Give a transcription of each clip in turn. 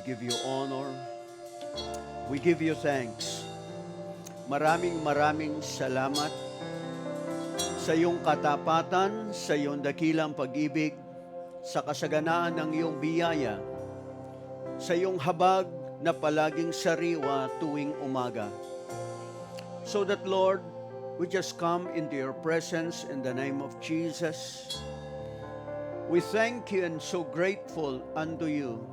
give you honor. We give you thanks. Maraming salamat sa iyong katapatan, sa iyong dakilang pag-ibig, sa kasaganaan ng iyong biyaya, sa iyong habag na palaging sariwa tuwing umaga. So that, Lord, we just come into your presence in the name of Jesus. We thank you and so grateful unto you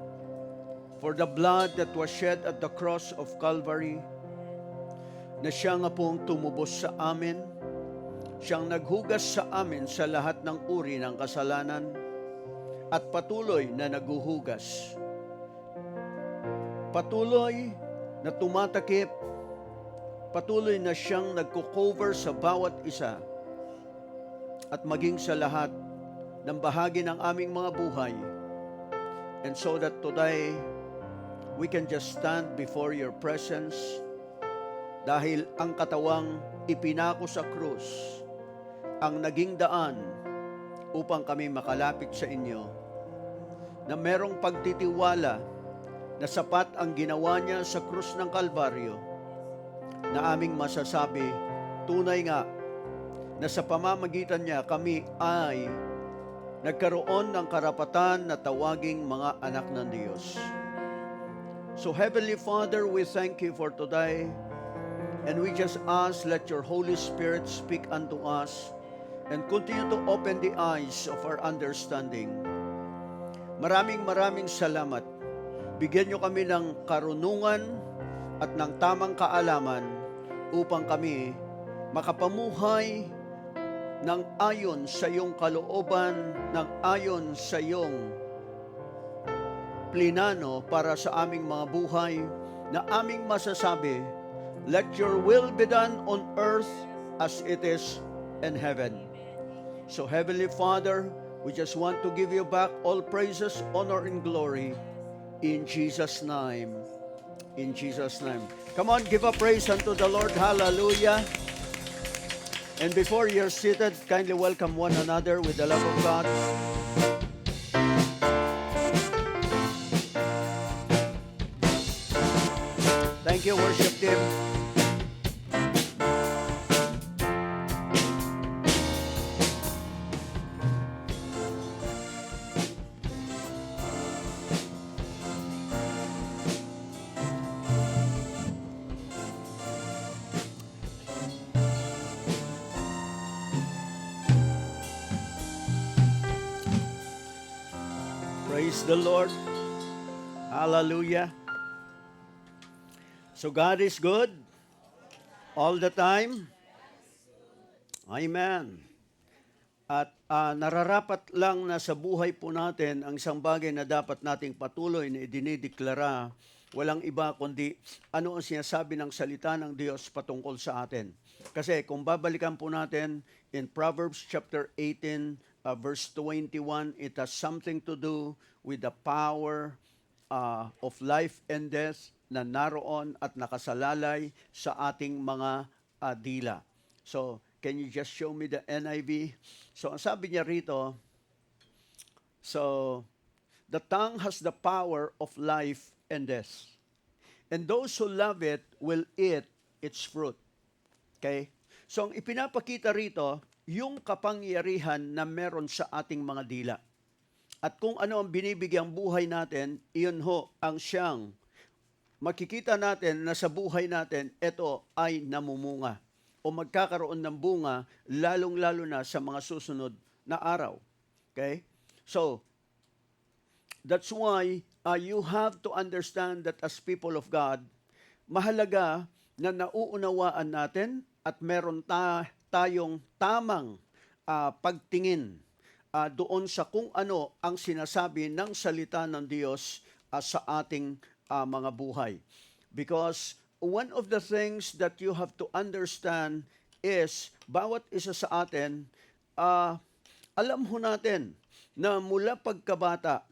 for the blood that was shed at the cross of Calvary, na siya nga pong tumubos sa amin, siyang naghugas sa amin sa lahat ng uri ng kasalanan, at patuloy na naghuhugas. Patuloy na tumatakip, patuloy na siyang nagko-cover sa bawat isa, at maging sa lahat ng bahagi ng aming mga buhay. And so that today, we can just stand before your presence dahil ang katawang ipinako sa krus ang naging daan upang kami makalapit sa inyo, na merong pagtitiwala na sapat ang ginawa niya sa krus ng Kalbaryo, na aming masasabi, tunay nga na sa pamamagitan niya kami ay nagkaroon ng karapatan na tawaging mga anak ng Diyos. So Heavenly Father, we thank you for today, and we just ask, let your Holy Spirit speak unto us and continue to open the eyes of our understanding. Maraming salamat. Bigyan niyo kami ng karunungan at ng tamang kaalaman upang kami makapamuhay ng ayon sa iyong kalooban, ng ayon sa iyong plinano para sa aming mga buhay, na aming masasabi, let your will be done on earth as it is in heaven. So Heavenly Father, we just want to give you back all praises, honor, and glory in Jesus' name. In Jesus' name. Come on, give a praise unto the Lord. Hallelujah. And before you're seated, kindly welcome one another with the love of God. Thank you, worship team. Praise the Lord. Hallelujah. So God is good all the time. Amen. At nararapat lang na sa buhay po natin ang isang bagay na dapat nating patuloy na idinideklara, walang iba kundi ano ang sinasabi ng salita ng Diyos patungkol sa atin. Kasi kung babalikan po natin in Proverbs chapter 18, verse 21, it has something to do with the power of life and death na naroon at nakasalalay sa ating mga dila. So, can you just show me the NIV? So, ang sabi niya rito, so, the tongue has the power of life and death, and those who love it will eat its fruit. Okay? So, ang ipinapakita rito, yung kapangyarihan na meron sa ating mga dila. At kung ano ang binibigyang buhay natin, iyon ho ang siyang makikita natin na sa buhay natin, ito ay namumunga o magkakaroon ng bunga, lalong-lalo na sa mga susunod na araw. Okay? So, that's why you have to understand that as people of God, mahalaga na nauunawaan natin at meron tayong tamang pagtingin doon sa kung ano ang sinasabi ng salita ng Diyos sa ating mga buhay. Because one of the things that you have to understand is, bawat isa sa atin, alam ho natin na mula pagkabata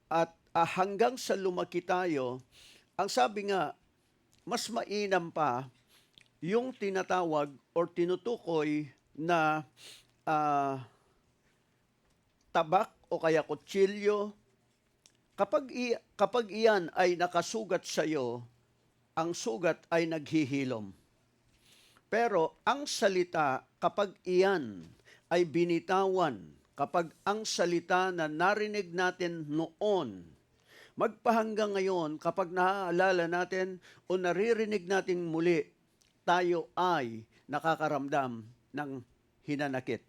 at hanggang sa lumaki tayo, ang sabi nga, mas mainam pa yung tinatawag or tinutukoy na tabak o kaya kutsilyo Kapag iyan ay nakasugat sa iyo, ang sugat ay naghihilom. Pero ang salita, kapag iyan ay binitawan, kapag ang salita na narinig natin noon, magpahanggang ngayon, kapag naaalala natin o naririnig natin muli, tayo ay nakakaramdam ng hinanakit.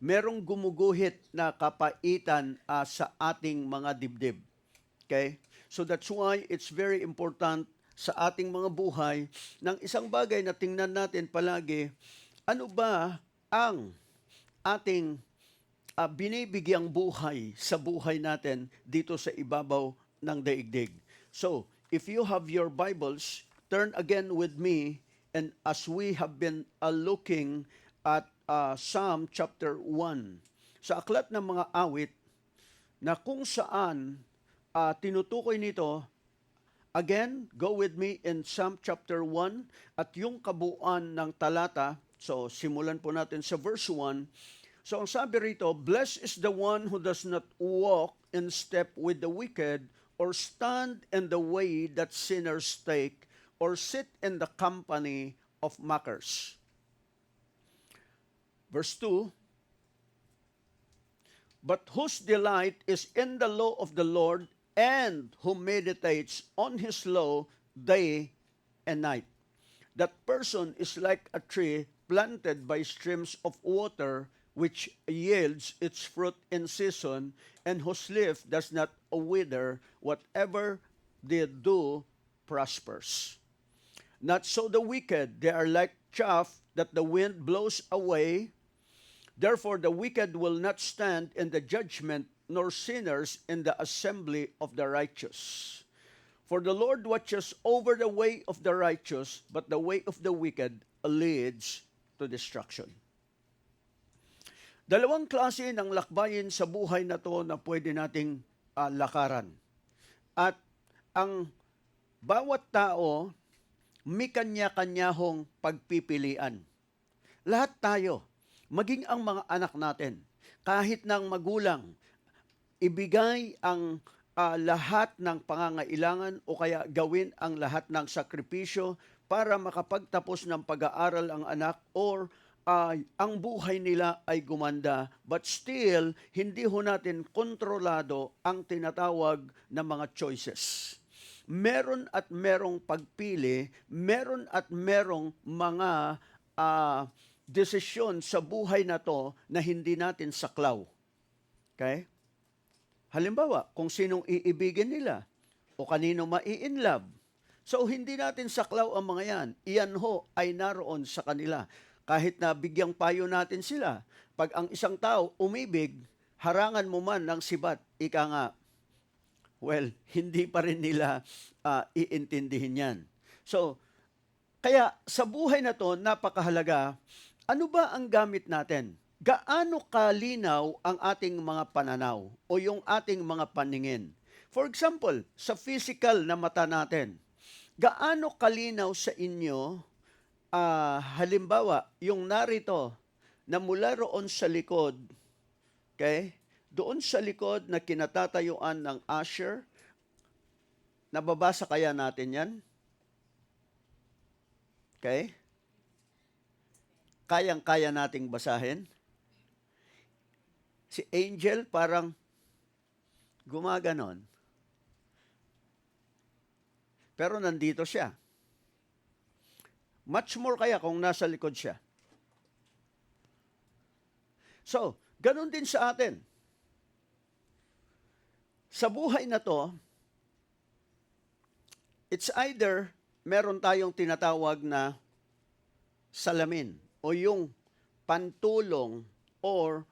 Merong gumuguhit na kapaitan sa ating mga dibdib. Okay? So that's why it's very important sa ating mga buhay ng isang bagay na tingnan natin palagi, ano ba ang ating binibigyang buhay sa buhay natin dito sa ibabaw ng daigdig. So, if you have your Bibles, turn again with me, and as we have been looking at Psalm chapter 1, sa aklat ng mga awit, na kung saan tinutukoy nito, again, go with me in Psalm chapter 1 at yung kabuuan ng talata. So, simulan po natin sa verse 1. So, ang sabi rito, "Blessed is the one who does not walk in step with the wicked, or stand in the way that sinners take, or sit in the company of mockers." Verse 2, "But whose delight is in the law of the Lord, and who meditates on his law day and night. That person is like a tree planted by streams of water, which yields its fruit in season, and whose leaf does not wither. Whatever they do prospers. Not so the wicked, they are like chaff that the wind blows away. Therefore the wicked will not stand in the judgment, nor sinners in the assembly of the righteous. For the Lord watches over the way of the righteous, but the way of the wicked leads to destruction." Dalawang klase ng lakbayin sa buhay na to na pwede nating lakaran. At ang bawat tao, may kanya-kanyahong pagpipilian. Lahat tayo, maging ang mga anak natin, kahit ng magulang, ibigay ang lahat ng pangangailangan o kaya gawin ang lahat ng sakripisyo para makapagtapos ng pag-aaral ang anak, or ang buhay nila ay gumanda, but still, hindi ho natin kontrolado ang tinatawag na mga choices. Meron at merong pagpili, meron at merong mga desisyon sa buhay na to na hindi natin saklaw. Okay? Halimbawa, kung sinong iibigin nila o kanino mai-inlove. So, hindi natin saklaw ang mga yan. Iyan ho ay naroon sa kanila. Kahit na bigyang payo natin sila, pag ang isang tao umibig, harangan mo man ng sibat, ika nga, well, hindi pa rin nila iintindihin yan. So, kaya sa buhay na to, napakahalaga, ano ba ang gamit natin? Gaano kalinaw ang ating mga pananaw o yung ating mga paningin? For example, sa physical na mata natin, gaano kalinaw sa inyo, halimbawa, yung narito na mula roon sa likod, okay, doon sa likod na kinatatayuan ng Asher, nababasa kaya natin yan? Okay? Kayang-kaya nating basahin? Si Angel parang gumaganon. Pero nandito siya. Much more kaya kung nasa likod siya. So, ganun din sa atin. Sa buhay na to, it's either meron tayong tinatawag na salamin o yung pantulong, or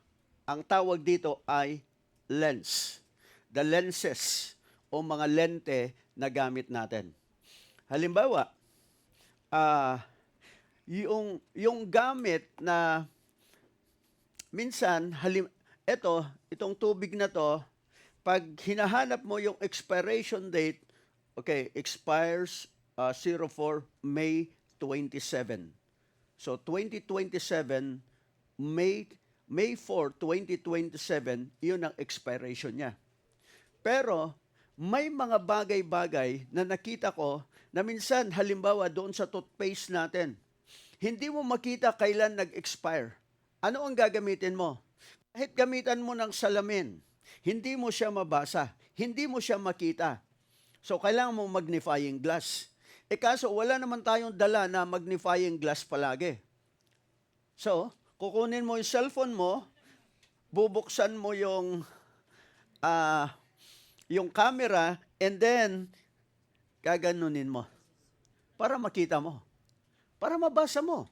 ang tawag dito ay lens. The lenses o mga lente na gamit natin. Halimbawa, yung gamit na minsan, itong tubig na to, pag hinahanap mo yung expiration date, okay, expires 04 May 27. So 2027, May 4, 2027, yun ang expiration niya. Pero may mga bagay-bagay na nakita ko na minsan, halimbawa doon sa toothpaste natin, hindi mo makita kailan nag-expire. Ano ang gagamitin mo? Kahit gamitan mo ng salamin, hindi mo siya mabasa, hindi mo siya makita. So, kailangan mo magnifying glass. Kaso, wala naman tayong dala na magnifying glass palagi. So, kukunin mo yung cellphone mo, bubuksan mo yung camera, and then, gaganunin mo. Para makita mo. Para mabasa mo.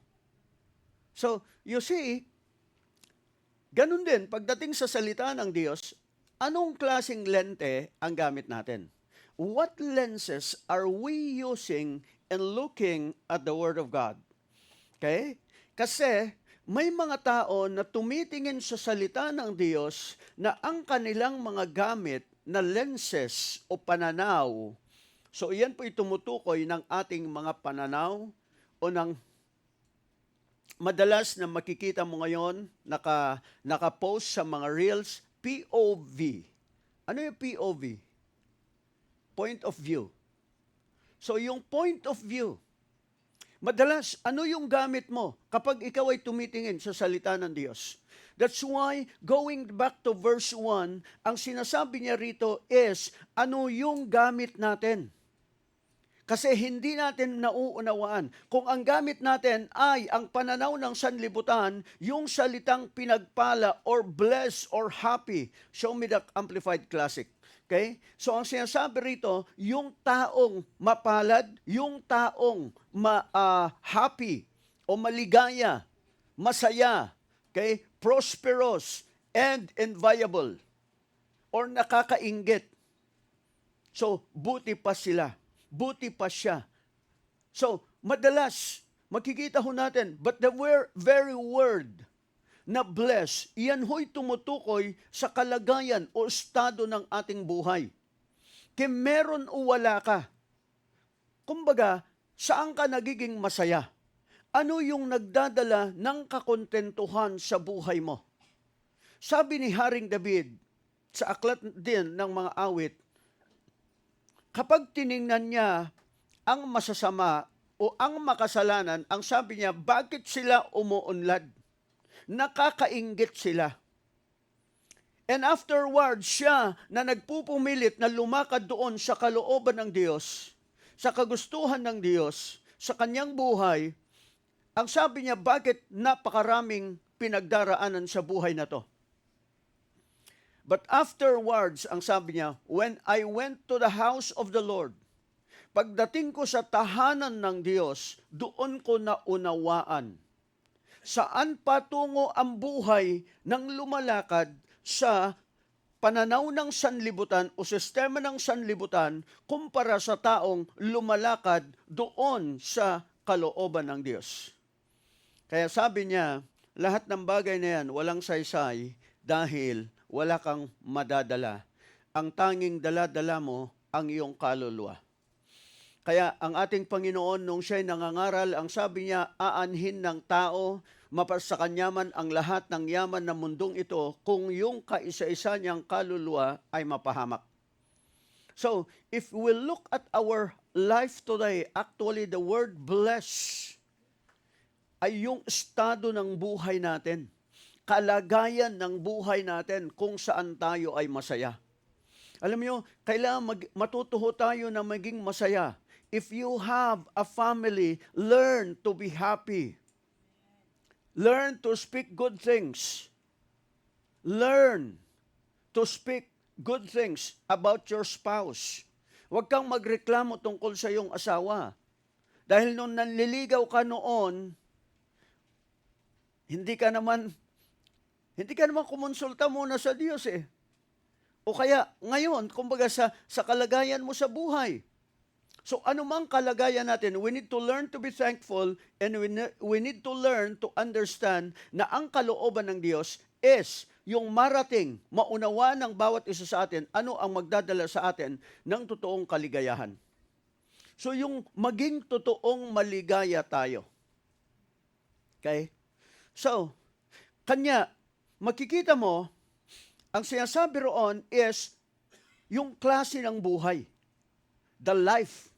So, you see, ganun din, pagdating sa salita ng Diyos, anong klaseng lente ang gamit natin? What lenses are we using in looking at the Word of God? Okay? Kasi may mga tao na tumitingin sa salita ng Diyos na ang kanilang mga gamit na lenses o pananaw. So iyan po itumutukoy ng ating mga pananaw o ng madalas na makikita mo ngayon naka-post sa mga reels, POV. Ano yung POV? Point of view. So yung point of view, madalas, ano yung gamit mo kapag ikaw ay tumitingin sa salita ng Diyos? That's why, going back to verse 1, ang sinasabi niya rito is, ano yung gamit natin? Kasi hindi natin nauunawaan. Kung ang gamit natin ay ang pananaw ng sanlibutan, yung salitang pinagpala or bless or happy. Show me the Amplified Classic. Okay? So ang sinasabi rito, yung taong mapalad, yung taong happy o maligaya, masaya, okay? Prosperous and enviable or nakakainggit. So buti pa sila. Buti pa siya. So, madalas, makikita ho natin, but the very word na bless, iyan ho'y tumutukoy sa kalagayan o estado ng ating buhay. Kaya meron o wala ka. Kumbaga, saan ka nagiging masaya? Ano yung nagdadala ng kakontentuhan sa buhay mo? Sabi ni Haring David, sa aklat din ng mga awit, kapag tiningnan niya ang masasama o ang makasalanan, ang sabi niya, bakit sila umuunlad? Nakakainggit sila. And afterwards, siya na nagpupumilit na lumakad doon sa kalooban ng Diyos, sa kagustuhan ng Diyos, sa kanyang buhay, ang sabi niya, bakit napakaraming pinagdaraanan sa buhay na to? But afterwards, ang sabi niya, when I went to the house of the Lord, pagdating ko sa tahanan ng Diyos, doon ko naunawaan. Saan patungo ang buhay ng lumalakad sa pananaw ng sanlibutan o sistema ng sanlibutan kumpara sa taong lumalakad doon sa kalooban ng Diyos. Kaya sabi niya, lahat ng bagay na yan, walang saysay dahil wala kang madadala. Ang tanging dala-dala mo ang iyong kaluluwa. Kaya ang ating Panginoon, nung siya'y nangangaral, ang sabi niya, aanhin ng tao, mapasa kanya man ang lahat ng yaman ng mundong ito, kung yung kaisa-isa niyang kaluluwa ay mapahamak. So, if we look at our life today, actually the word bless ay yung estado ng buhay natin. Kalagayan ng buhay natin kung saan tayo ay masaya. Alam niyo, kailangan matutuho tayo na maging masaya. If you have a family, learn to be happy. Learn to speak good things. Learn to speak good things about your spouse. Huwag kang magreklamo tungkol sa iyong asawa. Dahil nung nanliligaw ka noon, hindi ka naman kumonsulta muna sa Diyos eh. O kaya ngayon, kumbaga sa kalagayan mo sa buhay. So anumang kalagayan natin, we need to learn to be thankful and we need to learn to understand na ang kalooban ng Diyos is yung marating, maunawa ng bawat isa sa atin, ano ang magdadala sa atin ng totoong kaligayahan. So yung maging totoong maligaya tayo. Okay? So, kanya, makikita mo, ang sinasabi roon is, yung klase ng buhay, the life,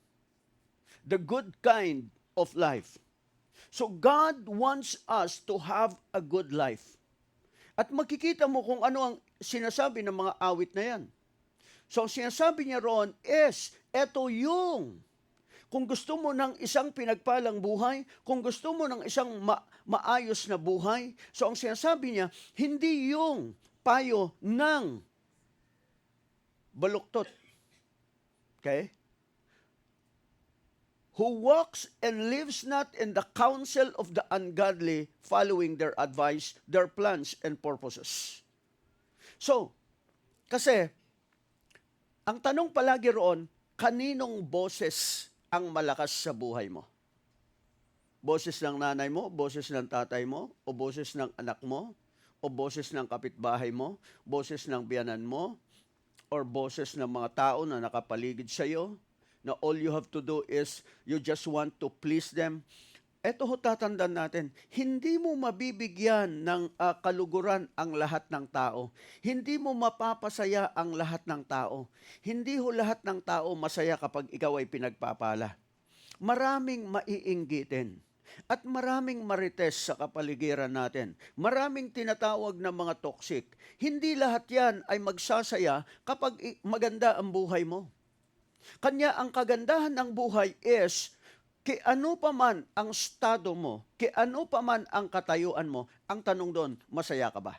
the good kind of life. So God wants us to have a good life. At makikita mo kung ano ang sinasabi ng mga awit na yan. So ang sinasabi niya roon is, eto yung, kung gusto mo ng isang pinagpalang buhay, kung gusto mo ng isang maayos na buhay, so ang sinasabi niya, hindi yung payo ng baluktot. Okay? Who walks and lives not in the counsel of the ungodly, following their advice, their plans, and purposes. So, kasi, ang tanong palagi roon, kaninong boses ang malakas sa buhay mo? Boses ng nanay mo, boses ng tatay mo, o boses ng anak mo, o boses ng kapitbahay mo, boses ng biyanan mo, or boses ng mga tao na nakapaligid sa iyo, na all you have to do is you just want to please them. Eto ho, tatandaan natin, hindi mo mabibigyan ng kaluguran ang lahat ng tao. Hindi mo mapapasaya ang lahat ng tao. Hindi ho lahat ng tao masaya kapag ikaw ay pinagpapala. Maraming maiinggitin at maraming marites sa kapaligiran natin. Maraming tinatawag na mga toxic. Hindi lahat yan ay magsasaya kapag maganda ang buhay mo. Kanya ang kagandahan ng buhay is, ki ano pa man ang estado mo, ki ano pa man ang katayuan mo, ang tanong doon, masaya ka ba?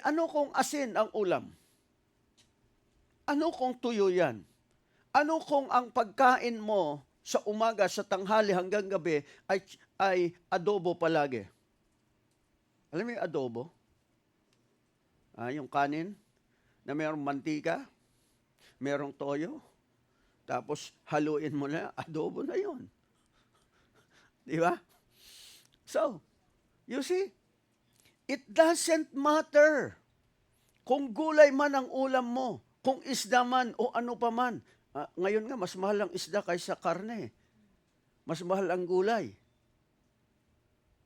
Ano kung asin ang ulam? Ano kung tuyo yan? Ano kung ang pagkain mo sa umaga, sa tanghali hanggang gabi ay adobo palagi? Alam mo yung adobo? Yung kanin na mayroong mantika, merong toyo, tapos haluin mo na, adobo na yon. Di ba? So, you see, it doesn't matter kung gulay man ang ulam mo, kung isda man o ano pa man. Ngayon nga, mas mahal ang isda kaysa karne. Mas mahal ang gulay.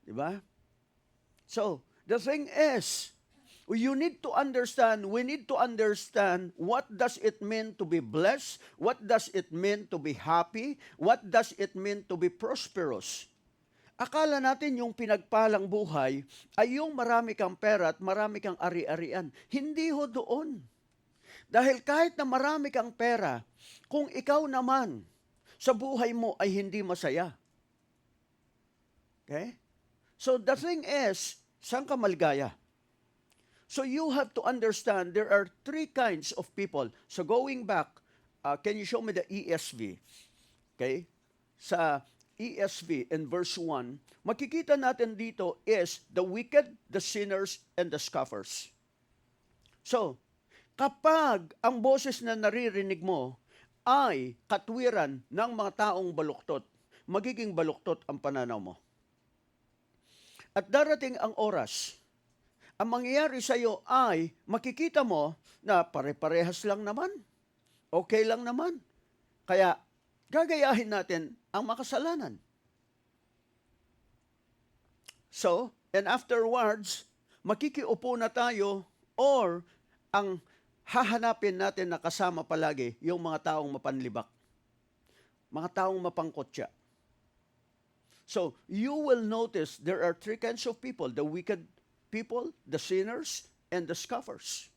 Di ba? So, the thing is, we need to understand what does it mean to be blessed, what does it mean to be happy, what does it mean to be prosperous. Akala natin yung pinagpalang buhay ay yung marami kang pera at marami kang ari-arian. Hindi ho doon. Dahil kahit na marami kang pera, kung ikaw naman sa buhay mo ay hindi masaya. Okay? So the thing is, saan ka maligaya? So you have to understand there are three kinds of people. So going back, can you show me the ESV? Okay? Sa ESV in verse 1, makikita natin dito is the wicked, the sinners, and the scoffers. So, kapag ang boses na naririnig mo ay katwiran ng mga taong baluktot, magiging baluktot ang pananaw mo. At darating ang oras, ang mangyayari sa iyo ay makikita mo na pare-parehas lang naman. Okay lang naman. Kaya gagayahin natin ang makasalanan. So, and afterwards, makikiupo na tayo or ang hahanapin natin na kasama palagi yung mga taong mapanlibak. Mga taong mapangkotya. So, you will notice there are three kinds of people. The wicked people, the sinners, and the scoffers.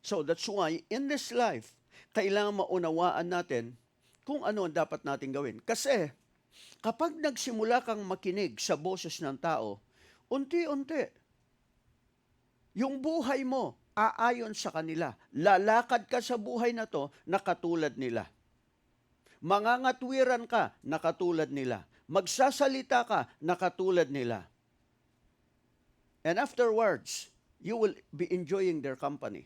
So that's why in this life, kailangan maunawaan natin kung ano ang dapat natin gawin. Kasi kapag nagsimula kang makinig sa boses ng tao, unti-unti, yung buhay mo aayon sa kanila. Lalakad ka sa buhay na to na katulad nila. Mangangatwiran ka na katulad nila. Magsasalita ka na katulad nila. And afterwards, you will be enjoying their company.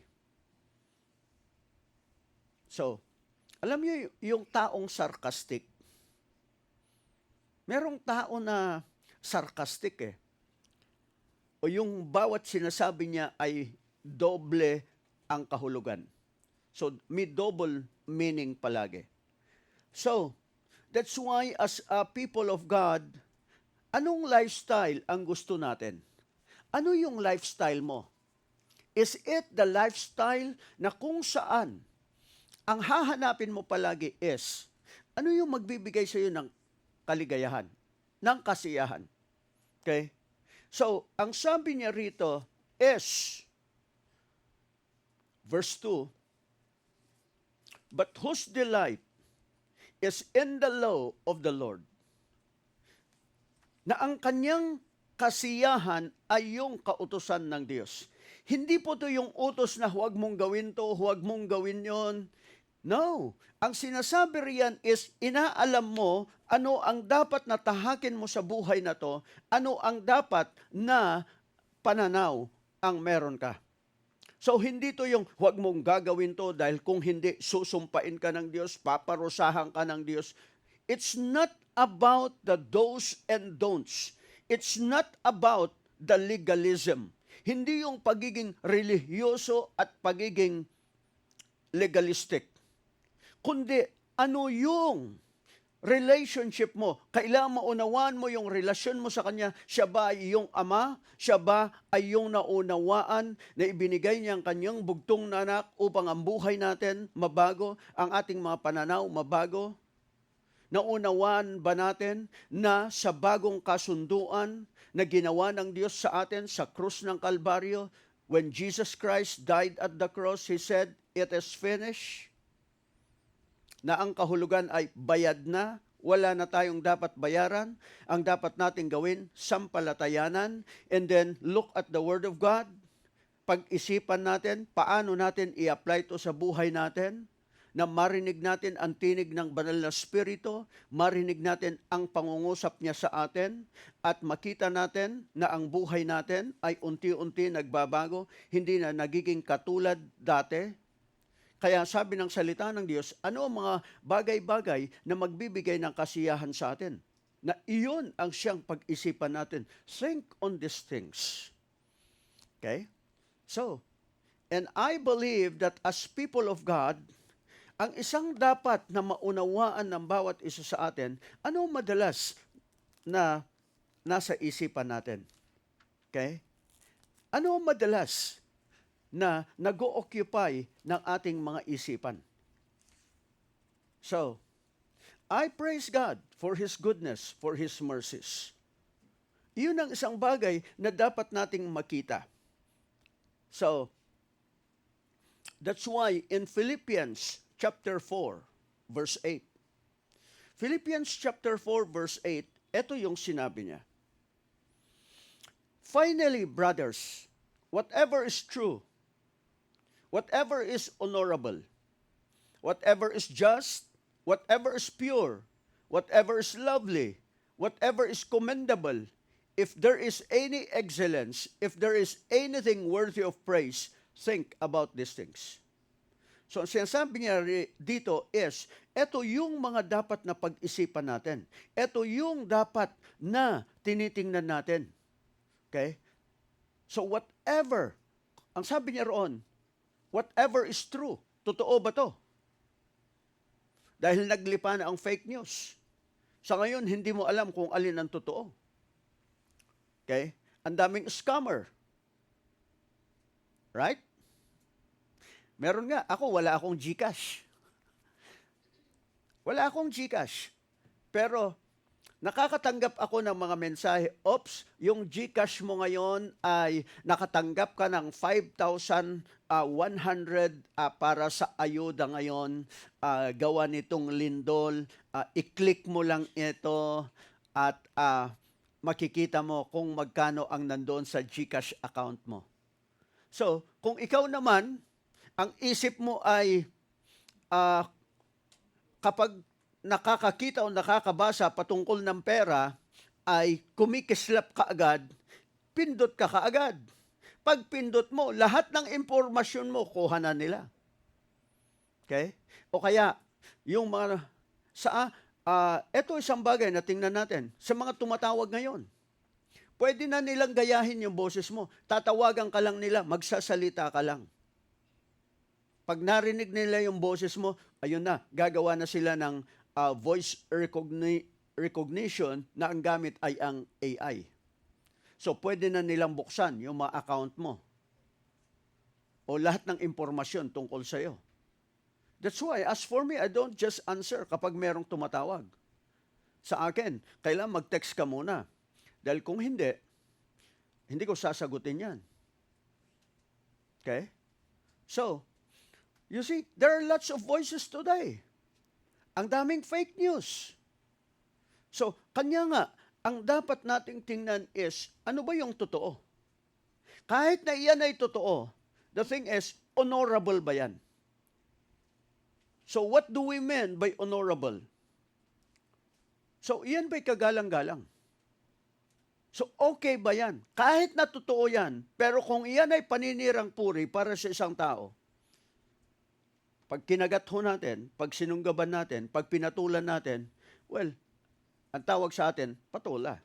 So, alam niyo yung taong sarcastic? Merong tao na sarcastic eh. O yung bawat sinasabi niya ay doble ang kahulugan. So, may double meaning palagi. So, that's why as a people of God, anong lifestyle ang gusto natin? Ano yung lifestyle mo? Is it the lifestyle na kung saan ang hahanapin mo palagi is ano yung magbibigay sa iyo ng kaligayahan, ng kasiyahan? Okay? So, ang sabi niya rito is, verse 2, but whose delight is in the law of the Lord, na ang kanyang kasiyahan ay yung kautusan ng Diyos. Hindi po to yung utos na huwag mong gawin to, huwag mong gawin yon. No. Ang sinasabi riyan is, inaalam mo ano ang dapat na tahakin mo sa buhay na to, ano ang dapat na pananaw ang meron ka. So, hindi to yung huwag mong gagawin to dahil kung hindi, susumpain ka ng Diyos, paparusahan ka ng Diyos. It's not about the do's and don'ts. It's not about the legalism. Hindi yung pagiging relihiyoso at pagiging legalistic. Kundi ano yung relationship mo. Kailangan maunawaan mo yung relasyon mo sa Kanya. Siya ba ay iyong ama? Siya ba ay iyong naunawaan na ibinigay niya ang Kanyang bugtong na anak upang ang buhay natin mabago, ang ating mga pananaw mabago? Naunawaan ba natin na sa bagong kasunduan na ginawa ng Diyos sa atin sa krus ng Kalbaryo, when Jesus Christ died at the cross, He said, "It is finished." Na ang kahulugan ay bayad na, wala na tayong dapat bayaran, ang dapat nating gawin, sampalatayanan, and then look at the Word of God, pag-isipan natin, paano natin i-apply ito sa buhay natin, na marinig natin ang tinig ng banal na Espiritu, marinig natin ang pangungusap niya sa atin, at makita natin na ang buhay natin ay unti-unti nagbabago, hindi na nagiging katulad dati. Kaya sabi ng salita ng Diyos, ano ang mga bagay-bagay na magbibigay ng kasiyahan sa atin? Na iyon ang siyang pag-isipan natin. Think on these things. Okay? So, and I believe that as people of God, ang isang dapat na maunawaan ng bawat isa sa atin, ano madalas na nasa isipan natin? Okay? Ano madalas na nag-o-occupy ng ating mga isipan? So, I praise God for His goodness, for His mercies. Iyon ang isang bagay na dapat nating makita. So, that's why in Philippians chapter 4, verse 8. Philippians chapter 4, verse 8, ito yung sinabi niya. Finally, brothers, whatever is true, whatever is honorable, whatever is just, whatever is pure, whatever is lovely, whatever is commendable, if there is any excellence, if there is anything worthy of praise, think about these things. So, ang sinasabi niya dito is, ito yung mga dapat na pag-isipan natin. Ito yung dapat na tinitingnan natin. Okay? So, whatever, ang sabi niya roon, whatever is true. Totoo ba to? Dahil naglipa na ang fake news. Sa ngayon, hindi mo alam kung alin ang totoo. Okay? Ang daming scammer. Right? Meron nga. Ako, wala akong GCash. Wala akong GCash. Pero, nakakatanggap ako ng mga mensahe, "Ops, yung GCash mo ngayon ay nakatanggap ka ng 5,100 para sa ayuda ngayon, gawa nitong lindol, i-click mo lang ito at makikita mo kung magkano ang nandoon sa GCash account mo." So, kung ikaw naman, ang isip mo ay kapag nakakakita o nakakabasa patungkol ng pera, ay kumikislap ka agad, pindot ka kaagad. Pag pindot mo, lahat ng impormasyon mo, kuha na nila. Okay? O kaya, yung mga, ito isang bagay na tingnan natin, sa mga tumatawag ngayon, pwede na nilang gayahin yung boses mo. Tatawagan ka lang nila, magsasalita ka lang. Pag narinig nila yung boses mo, ayun na, gagawa na sila ng voice recognition na ang gamit ay ang AI. So, pwede na nilang buksan yung mga account mo. o lahat ng impormasyon tungkol sa iyo. That's why, as for me, I don't just answer kapag merong tumatawag. Sa akin, kailangan mag-text ka muna. Dahil kung hindi ko sasagutin yan. Okay? So, you see, there are lots of voices today. Ang daming fake news. So, kanya nga, ang dapat nating tingnan is, ano ba yung totoo? Kahit na iyan ay totoo, the thing is, honorable ba yan? So, what do we mean by honorable? So, iyan ba'y kagalang-galang? So, okay ba yan? Kahit na totoo yan, pero kung iyan ay paninirang puri para sa isang tao, pag kinagat ho natin, pag sinunggaban natin, pag pinatulan natin, well, ang tawag sa atin, patula.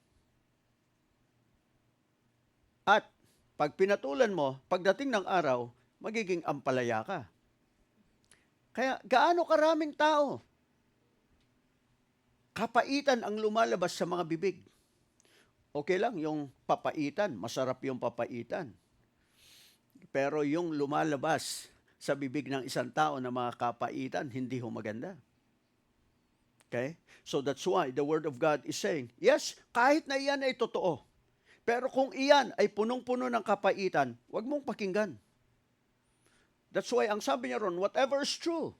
At pag pinatulan mo, pagdating ng araw, magiging ampalaya ka. Kaya gaano karaming tao? Kapaitan ang lumalabas sa mga bibig. Okay lang yung papaitan, masarap yung papaitan. Pero yung lumalabas sa bibig ng isang tao na mga kapaitan, hindi ho maganda. Okay? So that's why the Word of God is saying, yes, kahit na iyan ay totoo, pero kung iyan ay punong-puno ng kapaitan, huwag mong pakinggan. That's why ang sabi niya ron, whatever is true,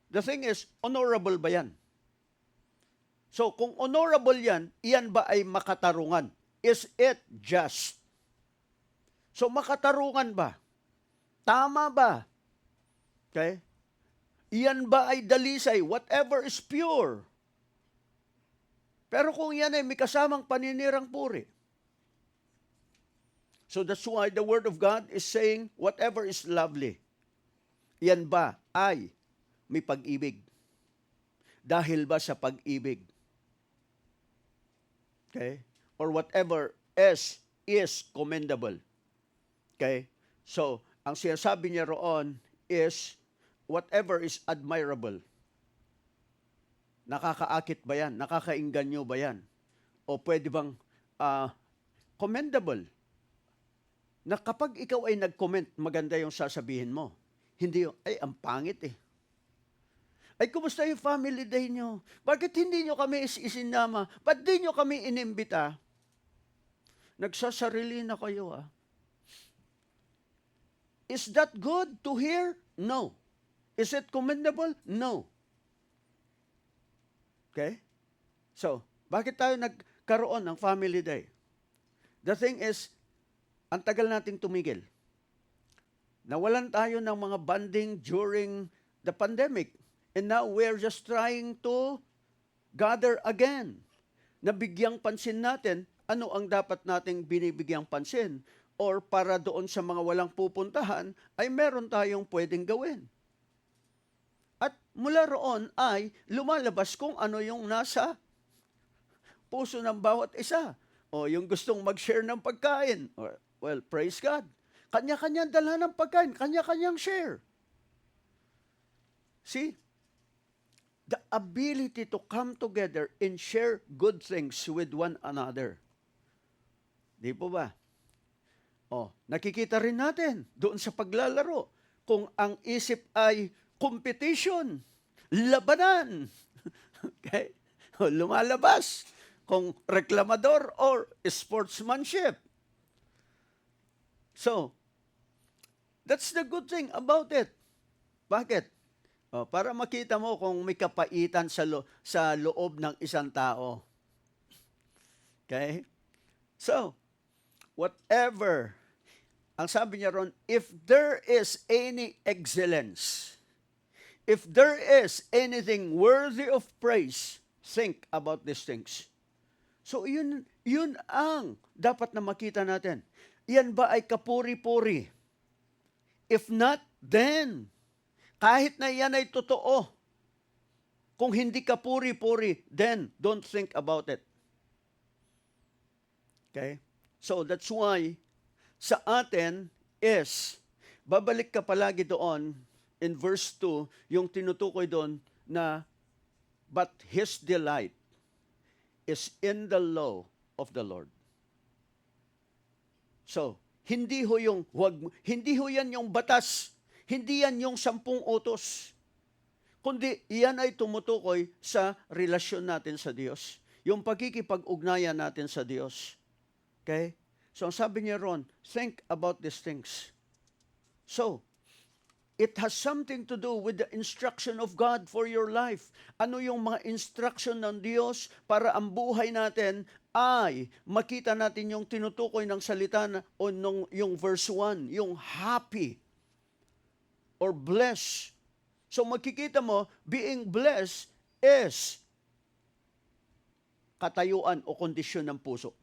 the thing is, honorable ba yan? So kung honorable yan, iyan ba ay makatarungan? Is it just? So makatarungan ba? Tama ba? Okay? Iyan ba ay dalisay? Whatever is pure. Pero kung yan ay may kasamang paninirang puri. So that's why the Word of God is saying, whatever is lovely. Yan ba ay may pag-ibig? Dahil ba sa pag-ibig? Okay? Or whatever is commendable. Okay? So, ang sinasabi niya roon is, whatever is admirable. Nakakaakit ba yan? Nakakainganyo ba yan? O pwede bang commendable? Na kapag ikaw ay nag-comment, maganda yung sasabihin mo. Hindi yung, ay, ang pangit eh. Ay, kumusta yung family day nyo? Bakit hindi nyo kami isinama? Ba't di nyo kami inimbita? Nagsasarili na kayo ah. Is that good to hear? No. Is it commendable? No. Okay? So, bakit tayo nagkaroon ng family day? The thing is, ang tagal nating tumigil. Nawalan tayo ng mga bonding during the pandemic. And now we're just trying to gather again. Nabigyang pansin natin, ano ang dapat nating binibigyang pansin? Or para doon sa mga walang pupuntahan, ay meron tayong pwedeng gawin. At mula roon ay lumalabas kung ano yung nasa puso ng bawat isa. O yung gustong mag-share ng pagkain. Well, praise God. Kanya-kanyang dala ng pagkain, kanya-kanyang share. See? The ability to come together and share good things with one another. Di po ba? Nakikita rin natin doon sa paglalaro kung ang isip ay competition, labanan. Okay? Lumalabas kung reklamador or sportsmanship. So, that's the good thing about it. Bakit? Para makita mo kung may kapaitan sa loob ng isang tao. Okay? So, whatever, ang sabi niya ron, if there is any excellence, if there is anything worthy of praise, think about these things. So, yun ang dapat na makita natin. Yan ba ay kapuri-puri? If not, then, kahit na yan ay totoo, kung hindi ka puri-puri, then don't think about it. Okay? So that's why sa atin is, babalik ka palagi doon in verse 2, yung tinutukoy doon na, but his delight is in the law of the Lord. So, Hindi ho yung hindi ho yan yung batas. Hindi yan yung 10 utos. Kundi iyan ay tumutukoy sa relasyon natin sa Diyos. Yung pagkikipag-ugnayan natin sa Diyos. Okay? So ang sabi niya ron, think about these things. So, it has something to do with the instruction of God for your life. Ano yung mga instruction ng Diyos para ang buhay natin ay makita natin yung tinutukoy ng salita o yung verse 1, yung happy or blessed. So makikita mo, being blessed is katayuan o kondisyon ng puso.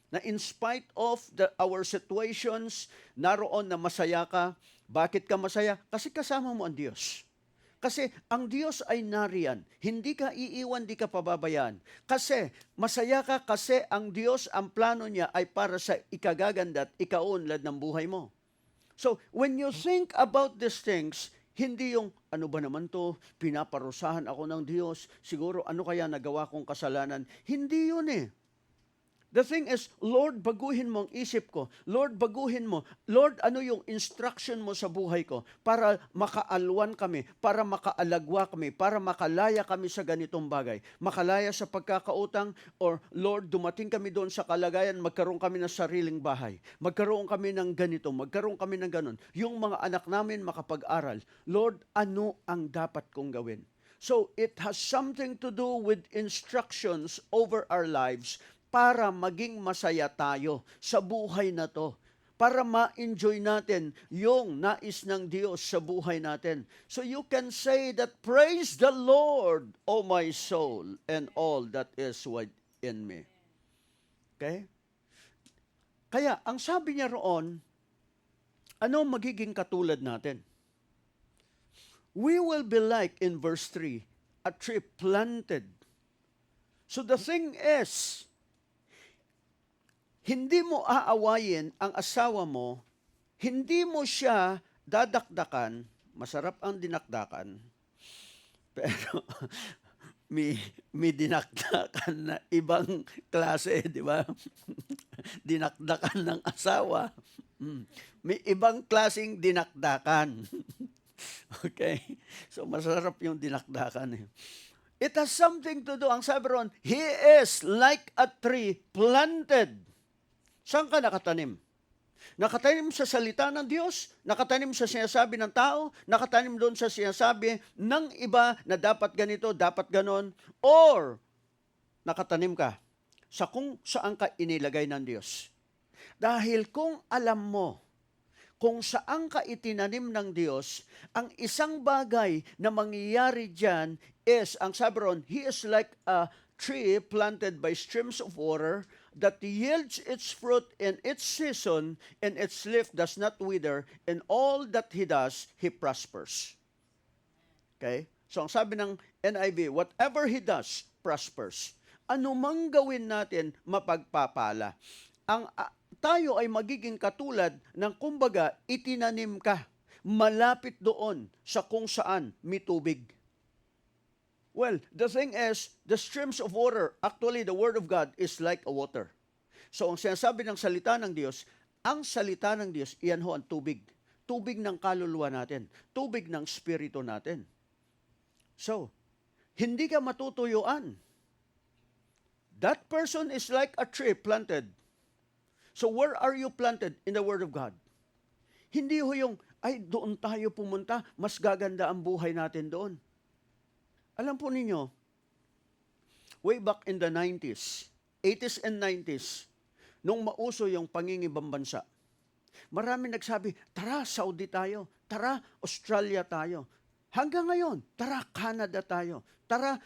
Na in spite of our situations, naroon na masaya ka. Bakit ka masaya? Kasi kasama mo ang Diyos. Kasi ang Diyos ay nariyan. Hindi ka iiwan, di ka pababayaan. Kasi masaya ka kasi ang Diyos, ang plano niya ay para sa ikagaganda at ikaunlad ng buhay mo. So, when you think about these things, hindi yung, ano ba naman to, pinaparusahan ako ng Diyos, siguro ano kaya nagawa kong kasalanan. Hindi yun eh. The thing is, Lord, baguhin mo ang isip ko. Lord, baguhin mo. Lord, ano yung instruction mo sa buhay ko para makaalwan kami, para makaalagwa kami, para makalaya kami sa ganitong bagay. Makalaya sa pagkakautang, or Lord, dumating kami doon sa kalagayan, magkaroon kami ng sariling bahay. Magkaroon kami ng ganito, magkaroon kami ng ganon. Yung mga anak namin makapag-aral. Lord, ano ang dapat kong gawin? So, it has something to do with instructions over our lives para maging masaya tayo sa buhay na to. Para ma-enjoy natin yung nais ng Diyos sa buhay natin. So you can say that, praise the Lord, O my soul, and all that is within me. Okay? Kaya, ang sabi niya roon, ano magiging katulad natin? We will be like, in verse 3, a tree planted. So the thing is, hindi mo aawayin ang asawa mo, hindi mo siya dadakdakan, masarap ang dinakdakan, pero may dinakdakan na ibang klase, di ba? Dinakdakan ng asawa. May ibang klaseng dinakdakan. Okay? So masarap yung dinakdakan eh. It has something to do, ang sabi ron, he is like a tree planted. Saan ka nakatanim? Nakatanim sa salita ng Diyos, nakatanim sa sinasabi ng tao, nakatanim doon sa sinasabi ng iba na dapat ganito, dapat ganon, or nakatanim ka sa kung saan ka inilagay ng Diyos. Dahil kung alam mo kung saan ka itinanim ng Diyos, ang isang bagay na mangyayari dyan is, ang sabi ron, he is like a tree planted by streams of water that yields its fruit in its season, and its leaf does not wither, and all that he does, he prospers. Okay? So ang sabi ng NIV, whatever he does, prospers. Ano mang gawin natin, mapagpapala. Tayo ay magiging katulad ng kumbaga, itinanim ka, malapit doon sa kung saan may tubig. Well, the thing is, the streams of water, actually the Word of God is like a water. So ang sinasabi ng salita ng Diyos, ang salita ng Diyos, iyan ho ang tubig. Tubig ng kaluluwa natin. Tubig ng spirito natin. So, hindi ka matutuyuan. That person is like a tree planted. So where are you planted? In the Word of God. Hindi ho yung, ay doon tayo pumunta, mas gaganda ang buhay natin doon. Alam po ninyo, way back in the 90s, 80s and 90s, nung mauso yung pangingibang bansa, marami nagsabi, tara Saudi tayo, tara Australia tayo. Hanggang ngayon, tara Canada tayo, tara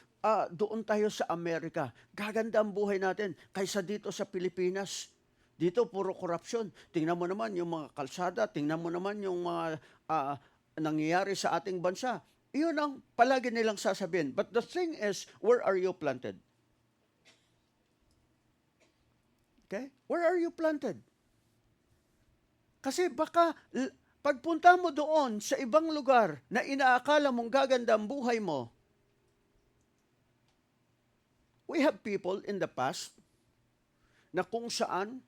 doon tayo sa Amerika. Gaganda ang buhay natin kaysa dito sa Pilipinas. Dito puro korupsyon. Tingnan mo naman yung mga kalsada, tingnan mo naman yung mga nangyayari sa ating bansa. Iyon ang palagi nilang sasabihin. But the thing is, where are you planted? Okay? Where are you planted? Kasi baka pagpunta mo doon sa ibang lugar na inaakala mong gaganda ang buhay mo, we have people in the past na kung saan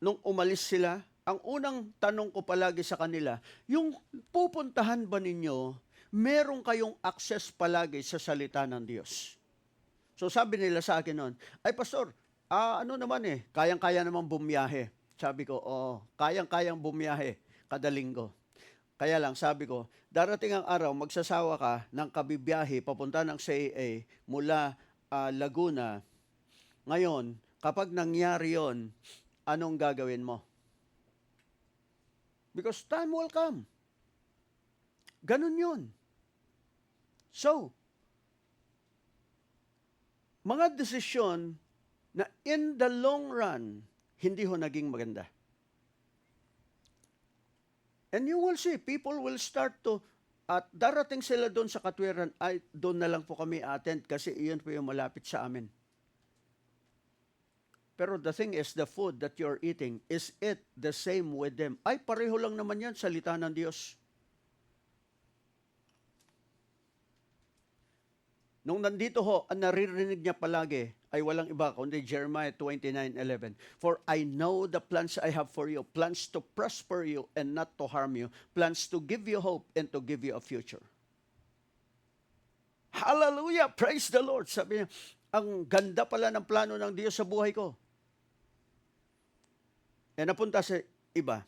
nung umalis sila, ang unang tanong ko palagi sa kanila, yung pupuntahan ba ninyo, meron kayong access palagi sa salita ng Diyos? So sabi nila sa akin noon, ay pastor, ano naman kayang-kaya naman bumiyahe. Sabi ko, oo, kayang-kayang bumiyahe kada linggo. Kaya lang, sabi ko, darating ang araw, magsasawa ka ng kabibiyahe papunta ng CAA mula Laguna. Ngayon, kapag nangyari yon, anong gagawin mo? Because time will come. Ganun yun. So, mga desisyon na in the long run, hindi ho naging maganda. And you will see, people will start to, at darating sila doon sa katwiran, ay doon na lang po kami attend kasi iyon po yung malapit sa amin. Pero the thing is, the food that you're eating, is it the same with them? Ay, pareho lang naman yan, salita ng Diyos. Nung nandito ho, ang naririnig niya palagi ay walang iba kundi Jeremiah 29:11. For I know the plans I have for you, plans to prosper you and not to harm you, plans to give you hope and to give you a future. Hallelujah! Praise the Lord! Sabi niya, ang ganda pala ng plano ng Diyos sa buhay ko. E napunta sa iba.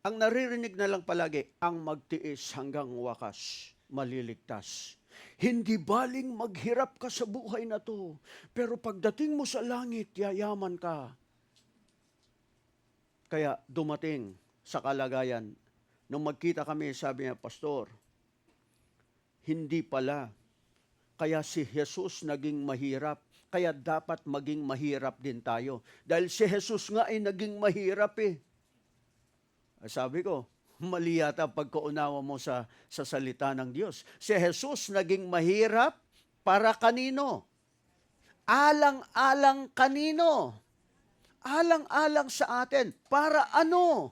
Ang naririnig na lang palagi, ang magtiis hanggang wakas, maliligtas. Hindi baling maghirap ka sa buhay na to, pero pagdating mo sa langit, yayaman ka. Kaya dumating sa kalagayan, nung magkita kami, sabi niya, Pastor, hindi pala. Kaya si Jesus naging mahirap. Kaya dapat maging mahirap din tayo. Dahil si Jesus nga ay naging mahirap Sabi ko, mali yata pagkaunawa mo sa salita ng Diyos. Si Jesus naging mahirap para kanino? Alang-alang kanino? Alang-alang sa atin. Para ano?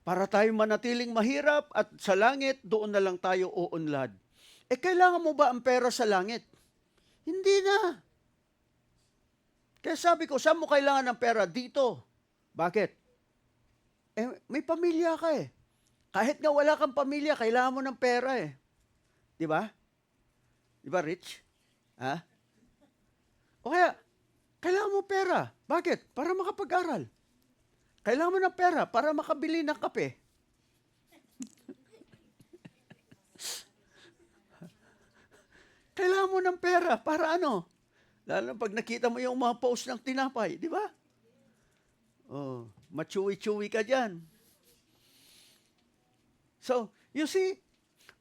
Para tayo manatiling mahirap at sa langit, doon na lang tayo uunlad. Kailangan mo ba ang pera sa langit? Hindi na. Kaya sabi ko, saan mo kailangan ng pera? Dito. Bakit? May pamilya ka Kahit nga wala kang pamilya, kailangan mo ng pera Di ba? Di ba, Rich? Ha? O kaya, kailangan mo pera. Bakit? Para makapag-aral. Kailangan mo ng pera para makabili ng kape. Kailangan mo ng pera para ano? Lalo pag nakita mo yung mga post ng tinapay, di ba? Oh, machuwi-chuwi ka dyan. So, you see,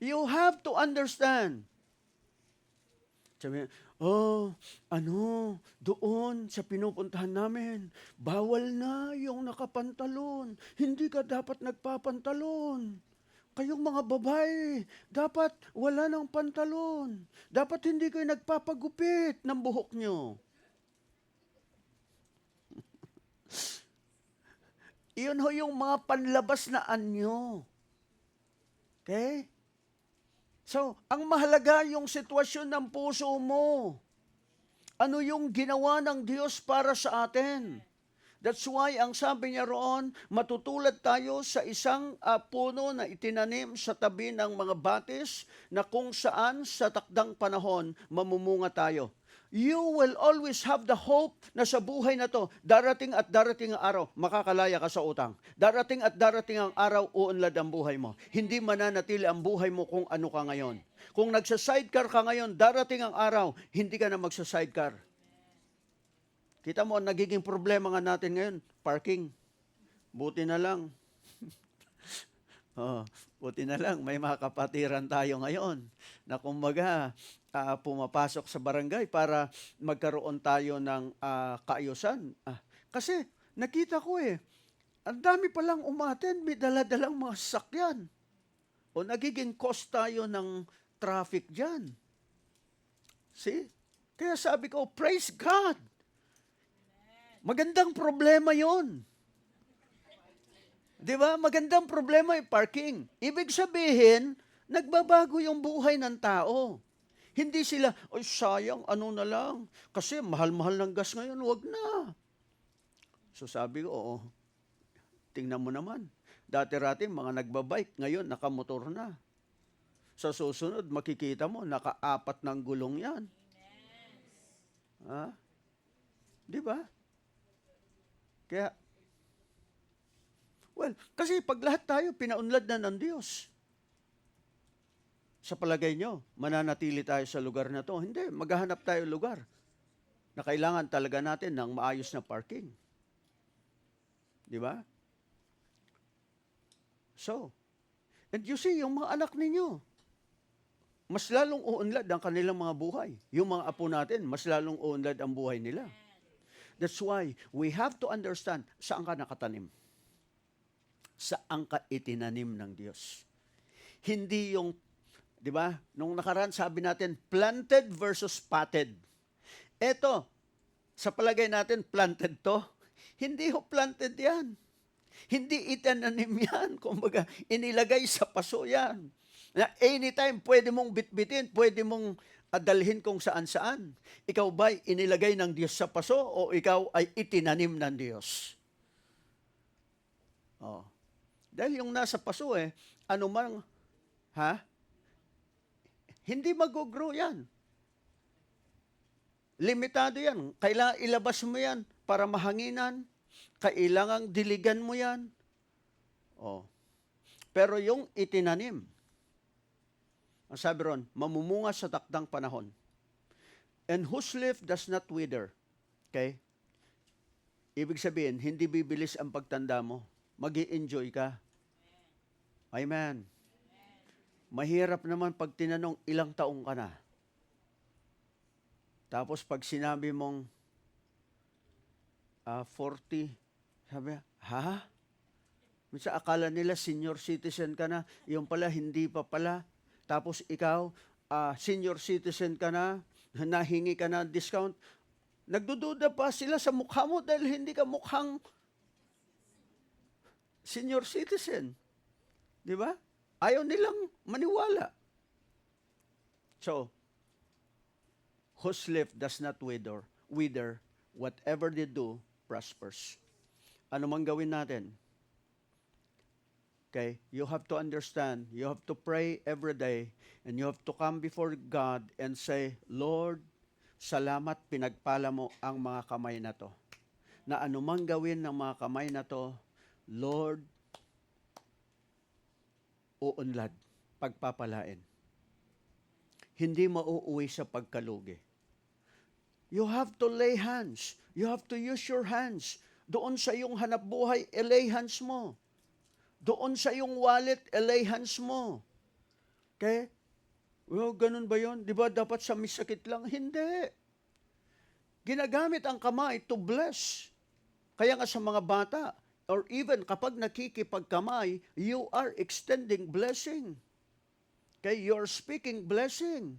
you have to understand. Sabi niya, doon sa pinupuntahan namin, bawal na yung nakapantalon. Hindi ka dapat nagpapantalon. Kayong mga babae, dapat wala ng pantalon. Dapat hindi kayo nagpapagupit ng buhok nyo. Iyon ho yung mga panlabas na anyo. Okay? So, ang mahalaga yung sitwasyon ng puso mo. Ano yung ginawa ng Diyos para sa atin? That's why, ang sabi niya roon, matutulad tayo sa isang puno na itinanim sa tabi ng mga batis na kung saan sa takdang panahon mamumunga tayo. You will always have the hope na sa buhay na to, darating at darating ang araw, makakalaya ka sa utang. Darating at darating ang araw, uunlad ang buhay mo. Hindi mananatili ang buhay mo kung ano ka ngayon. Kung nagsa-sidecar ka ngayon, darating ang araw, hindi ka na magsa-sidecar. Kita mo, ang nagiging problema nga natin ngayon, parking. Buti na lang. Buti na lang, may mga kapatiran tayo ngayon na kumbaga pumapasok sa barangay para magkaroon tayo ng kaayusan. Kasi nakita ko ang dami palang umaten, may daladalang mga sasakyan. O nagiging cause tayo ng traffic dyan. See? Kaya sabi ko, praise God! Magandang problema yon. Di ba? Magandang problema yung parking. Ibig sabihin, nagbabago yung buhay ng tao. Hindi sila, sayang, ano na lang. Kasi mahal-mahal ng gas ngayon, wag na. So sabi ko, oo, tingnan mo naman. Dati-rati mga nagbabike, ngayon nakamotor na. Sa susunod, makikita mo, nakaapat ng gulong yan. Ha? Di ba? Kaya, well, kasi pag lahat tayo, pinaunlad na ng Diyos. Sa palagay nyo, mananatili tayo sa lugar na to? Hindi, maghahanap tayo lugar na kailangan talaga natin ng maayos na parking. Di ba? So, and you see, yung mga anak ninyo, mas lalong uunlad ang kanilang mga buhay. Yung mga apo natin, mas lalong uunlad ang buhay nila. That's why we have to understand saan ka nakatanim. Saan ka itinanim ng Diyos. Hindi yung, di ba, nung nakaraan sabi natin, planted versus potted. Eto, sa palagay natin, planted to. Hindi ho planted yan. Hindi itinanim yan. Kumbaga, inilagay sa paso yan. Na anytime, pwede mong bitbitin, pwede mong dalhin kung saan-saan. Ikaw ba'y inilagay ng Diyos sa paso o ikaw ay itinanim ng Diyos? Oh. Dahil yung nasa paso anumang, hindi mag-grow yan. Limitado yan. Kailangan ilabas mo yan para mahanginan. Kailangang diligan mo yan. Oh. Pero yung itinanim, ang sabi ron, mamumunga sa takdang panahon. And whose leaf does not wither. Okay? Ibig sabihin, hindi bibilis ang pagtanda mo. Mag-i-enjoy ka. Amen. Mahirap naman pag tinanong ilang taong ka na. Tapos pag sinabi mong 40, sabi, ha? Minsan akala nila senior citizen ka na, yung pala hindi pa pala. Tapos ikaw, senior citizen ka na, nahingi ka na discount. Nagdududa pa sila sa mukha mo dahil hindi ka mukhang senior citizen. Di ba? Ayaw nilang maniwala. So, whose leaf does not wither, whatever they do, prospers. Ano mang gawin natin? Okay, you have to understand, you have to pray every day, and you have to come before God and say, Lord, salamat pinagpala mo ang mga kamay na to. Na anumang gawin ng mga kamay na to, Lord, uunlad, pagpapalain. Hindi mauuwi sa pagkalugi. You have to lay hands. You have to use your hands. Doon sa iyong hanapbuhay, lay hands mo. Doon sa iyong wallet, lay hands mo. Okay? Well, ganun ba yun? Di ba dapat sa misakit lang? Hindi. Ginagamit ang kamay to bless. Kaya nga sa mga bata, or even kapag nakikipagkamay, you are extending blessing. Okay? You're speaking blessing.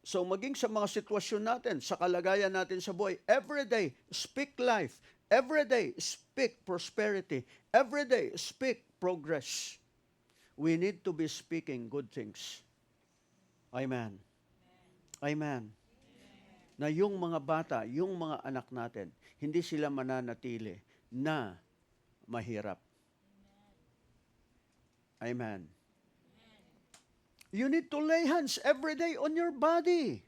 So maging sa mga sitwasyon natin, sa kalagayan natin sa buhay, every day, speak life. Every day, speak prosperity. Every day, speak progress. We need to be speaking good things. Amen. Amen. Na yung mga bata, yung mga anak natin, hindi sila mananatili na mahirap. Amen. You need to lay hands every day on your body.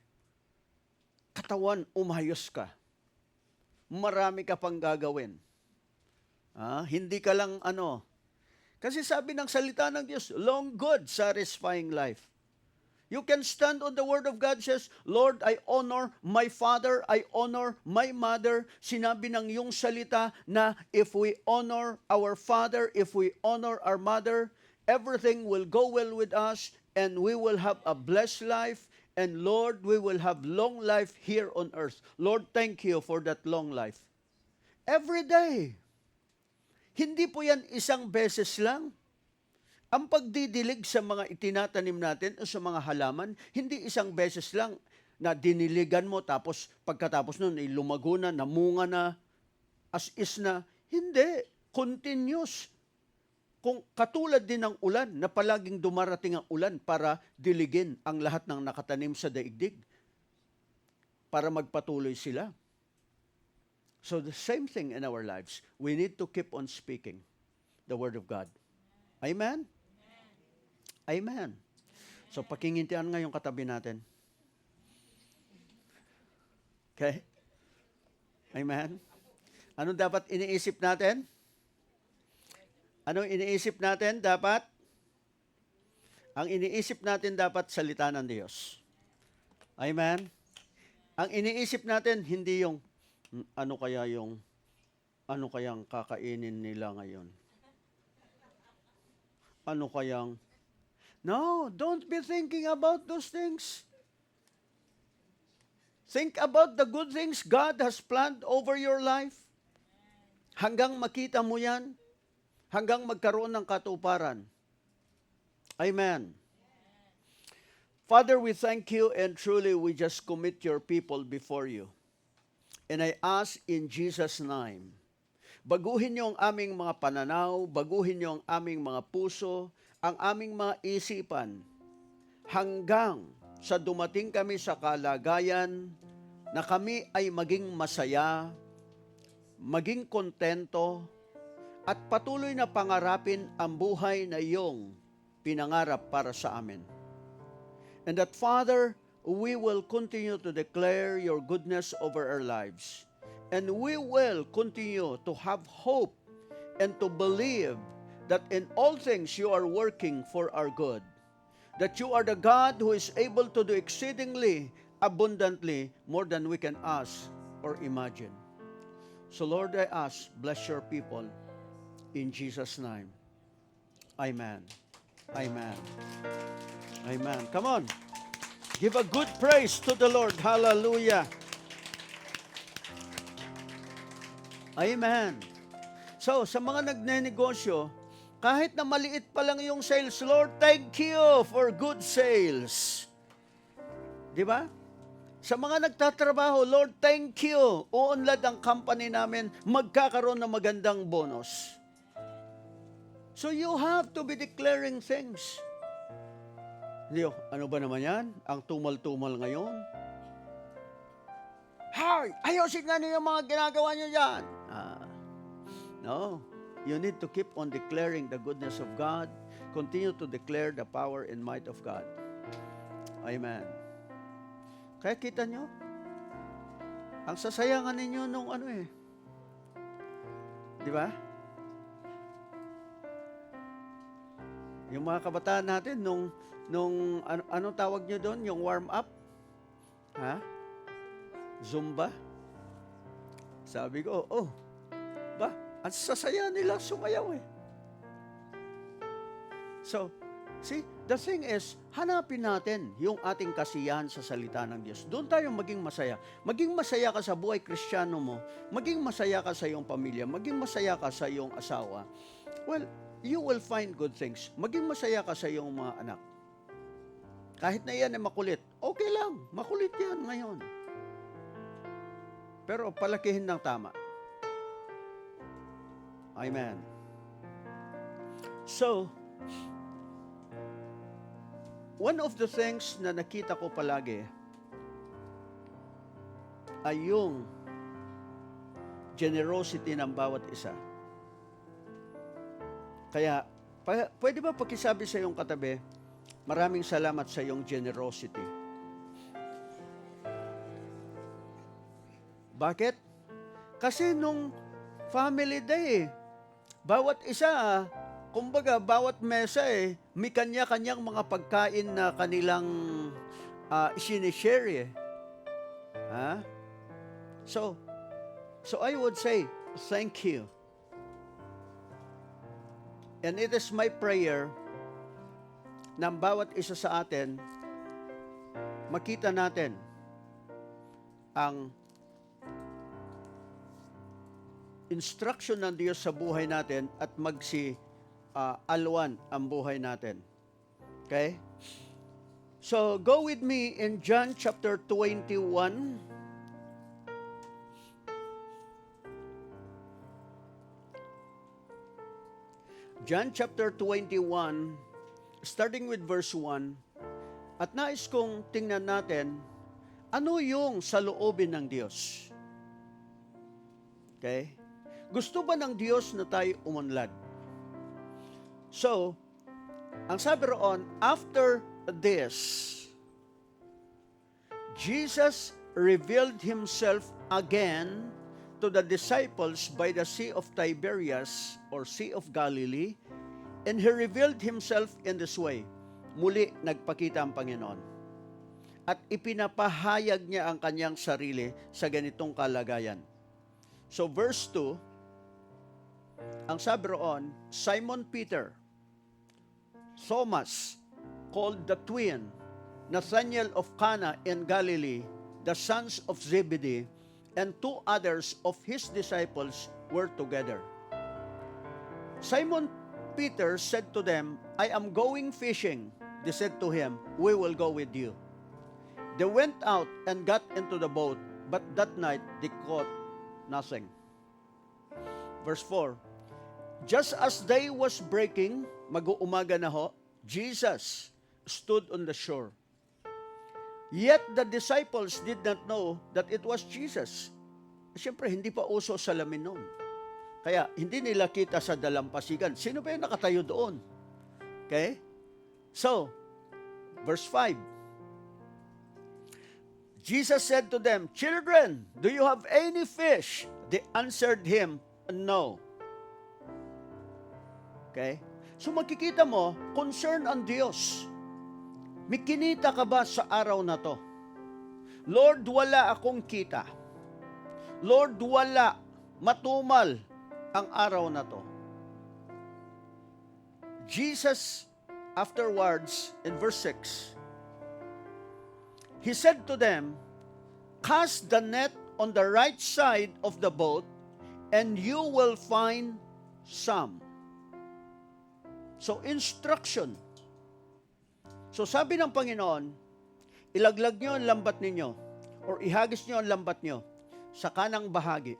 Katawan, umayos ka. Marami ka pang gagawin. Hindi ka lang Kasi sabi ng salita ng Diyos, long, good, satisfying life. You can stand on the Word of God, says, Lord, I honor my father, I honor my mother. Sinabi ng iyong salita na if we honor our father, if we honor our mother, everything will go well with us and we will have a blessed life. And Lord, we will have long life here on earth. Lord, thank you for that long life. Every day. Hindi po yan isang beses lang. Ang pagdidilig sa mga itinatanim natin o sa mga halaman, hindi isang beses lang na diniligan mo tapos pagkatapos nun lumago na, namunga na, as is na. Hindi. Continuous. Kung katulad din ng ulan, na palaging dumarating ang ulan para diligin ang lahat ng nakatanim sa daigdig, para magpatuloy sila. So the same thing in our lives. We need to keep on speaking the Word of God. Amen? Amen. So pakingintian nga yung katabi natin. Okay? Amen? Anong dapat iniisip natin? Anong iniisip natin dapat? Ang iniisip natin dapat salita ng Diyos. Amen? Ang iniisip natin, hindi yung ano kayang kakainin nila ngayon? No, don't be thinking about those things. Think about the good things God has planned over your life. Hanggang makita mo yan, hanggang magkaroon ng katuparan. Amen. Father, we thank you and truly we just commit your people before you. And I ask in Jesus' name, baguhin niyo ang aming mga pananaw, baguhin niyo ang aming mga puso, ang aming mga isipan, hanggang sa dumating kami sa kalagayan na kami ay maging masaya, maging kontento, at patuloy na pangarapin ang buhay na iyong pinangarap para sa amin. And that, Father, we will continue to declare your goodness over our lives. And we will continue to have hope and to believe that in all things you are working for our good. That you are the God who is able to do exceedingly abundantly more than we can ask or imagine. So Lord, I ask, bless your people in Jesus' name. Amen. Amen. Amen. Come on. Give a good praise to the Lord. Hallelujah. Amen. So, sa mga nagnenegosyo, kahit na maliit pa lang yung sales, Lord, thank you for good sales. Di ba? Sa mga nagtatrabaho, Lord, thank you. Uunlad ang company namin, magkakaroon ng magandang bonus. So you have to be declaring things. Hindi, ano ba naman yan? Ang tumal-tumal ngayon? Hay! Ayusin nga niyo yung mga ginagawa niyo dyan. No. You need to keep on declaring the goodness of God. Continue to declare the power and might of God. Amen. Kaya kita nyo, ang sasayangan ninyo nung di ba? Yung mga kabataan natin, nung anong tawag nyo doon? Yung warm up? Zumba? Sabi ko, ang sasaya nila sumayaw eh. So, see, the thing is, hanapin natin yung ating kasiyahan sa salita ng Diyos. Doon tayo maging masaya. Maging masaya ka sa buhay Kristiyano mo, maging masaya ka sa iyong pamilya, maging masaya ka sa iyong asawa. Well, you will find good things. Maging masaya ka sa iyong mga anak. Kahit na yan ay makulit, okay lang, makulit yan ngayon. Pero palakihin ng tama. Amen. So, one of the things na nakita ko palagi ay yung generosity ng bawat isa. Kaya, pwede ba pakisabi sa iyong katabi, maraming salamat sa iyong generosity. Bakit? Kasi nung family day, bawat isa, kumbaga, bawat mesa may kanya-kanyang mga pagkain na kanilang sinishare So I would say, thank you. And it is my prayer na bawat isa sa atin, makita natin ang instruction ng Diyos sa buhay natin at alwan ang buhay natin. Okay? So, go with me in John chapter 21. John chapter 21, starting with verse 1, at nais kong tingnan natin, ano yung saloobin ng Diyos? Okay? Gusto ba ng Diyos na tayo umunlad? So, ang sabi roon, after this, Jesus revealed Himself again to the disciples by the Sea of Tiberias or Sea of Galilee, and He revealed Himself in this way. Muli, nagpakita ang Panginoon. At ipinapahayag niya ang kanyang sarili sa ganitong kalagayan. So verse 2, ang sabi roon, Simon Peter, Thomas, called the twin, Nathanael of Cana in Galilee, the sons of Zebedee, and two others of his disciples were together. Simon Peter said to them, I am going fishing. They said to him, we will go with you. They went out and got into the boat, but that night they caught nothing. Verse 4, just as day was breaking, mag-uumaga na ho, Jesus stood on the shore. Yet the disciples did not know that it was Jesus. Siyempre, hindi pa uso salamin noon. Kaya, hindi nila kita sa dalampasigan. Sino ba yung nakatayo doon? Okay? So, verse 5. Jesus said to them, children, do you have any fish? They answered him, no. Okay? So makikita mo, concern ang Diyos. May kinita ka ba sa araw na to? Lord, wala akong kita. Lord, wala. Matumal ang araw na to. Jesus, afterwards, in verse 6, He said to them, cast the net on the right side of the boat, and you will find some. So, instruction. So, sabi ng Panginoon, ilaglag nyo ang lambat ninyo, or ihagis nyo ang lambat nyo sa kanang bahagi